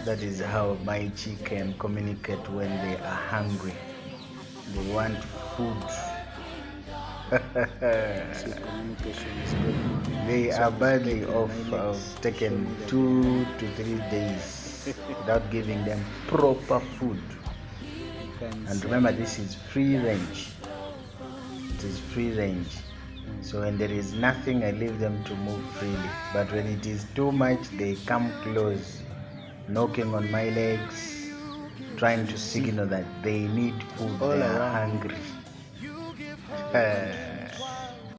That is how my chicken communicate when they are hungry. They want food. So communication is good. They So are I'm badly expecting off. my I've legs to show taken me that 2 to 3 days without giving them proper food. you can And see. remember, this is free range. It is free range. So when there is nothing, I leave them to move freely. But when it is too much, they come close, knocking on my legs, trying to signal that they need food, All they are around. hungry.